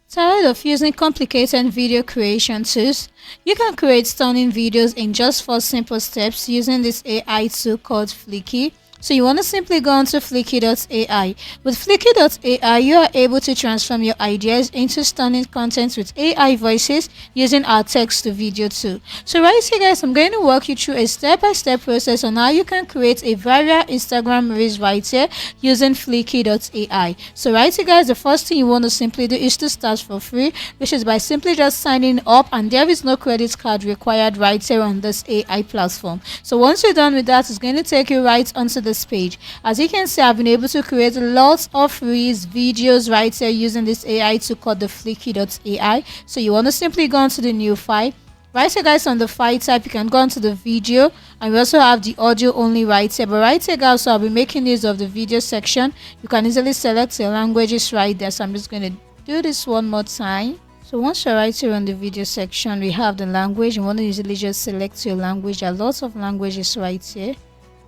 Tired of using complicated video creation tools? You can create stunning videos in just 4 simple steps using this AI tool called Fliki. So you want to simply go onto Fliki.ai. With Fliki.ai, you are able to transform your ideas into stunning content with AI voices using our text to video tool. So right here guys, I'm going to walk you through a step-by-step process on how you can create a viral Instagram Reels right here using Fliki.ai. So right here guys, the first thing you want to simply do is to start for free, which is by simply just signing up, and there is no credit card required right here on this AI platform. So once you're done with that, it's going to take you right onto this page. As you can see, I've been able to create lots of Reels videos right here using this AI tool called the Fliki.ai. So you want to simply go onto the new file. Right here guys, on the file type, you can go onto the video, and we also have the audio only right here. But right here guys, so I'll be making use of the video section. You can easily select your languages right there. So I'm just going to do this one more time. So once you're right here on the video section, we have the language. You want to easily just select your language. There are lots of languages right here.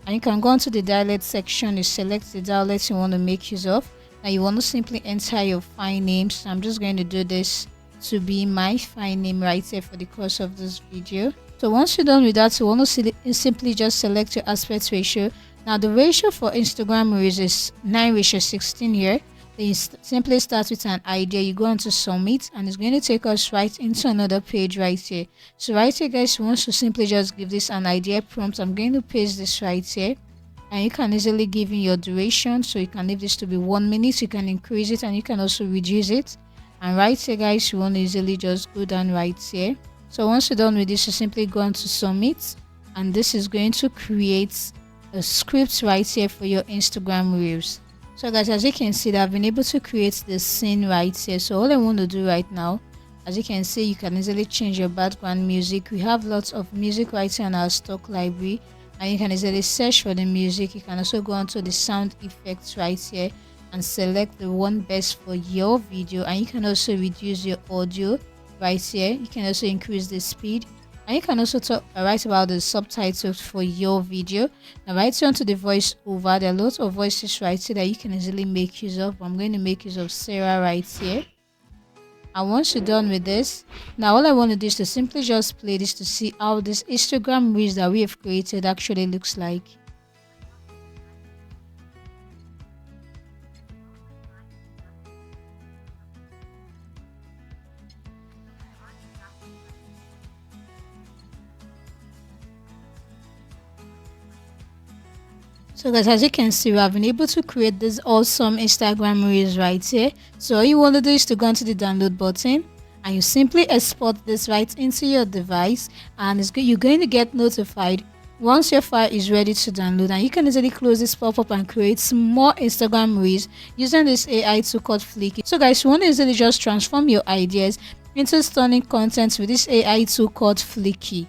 And you can go onto the dialect section. You select the dialect you want to make use of. Now you want to simply enter your file name. So I'm just going to do this to be my file name right here for the course of this video. So once you're done with that, you want to simply just select your aspect ratio. Now the ratio for Instagram Reels is 9:16 here. Then you simply start with an idea, you go on to submit, and it's going to take us right into another page right here. So right here guys, you want to simply just give this an idea prompt. I'm going to paste this right here, and you can easily give in your duration. So you can leave this to be 1 minute, you can increase it, and you can also reduce it. And right here guys, you want to easily just go down right here. So once you're done with this, you simply go on to submit, and this is going to create a script right here for your Instagram Reels. So guys, as you can see, I've been able to create this scene right here. So all I want to do right now, as you can see, you can easily change your background music. We have lots of music right here in our stock library, and you can easily search for the music. You can also go onto the sound effects right here and select the one best for your video, and you can also reduce your audio right here. You can also increase the speed, and you can also write about the subtitles for your video. Now right here onto the voice over, there are lots of voices right here that you can easily make use of. I'm going to make use of Sarah right here. And once you're done with this, now all I want to do is to simply just play this to see how this Instagram Reels that we have created actually looks like. So guys, as you can see, we have been able to create this awesome Instagram Reels right here. So all you want to do is to go onto the download button, and you simply export this right into your device, and you're going to get notified once your file is ready to download. And you can easily close this pop-up and create some more Instagram Reels using this AI tool called Fliki. So guys, you want to easily just transform your ideas into stunning content with this AI tool called Fliki.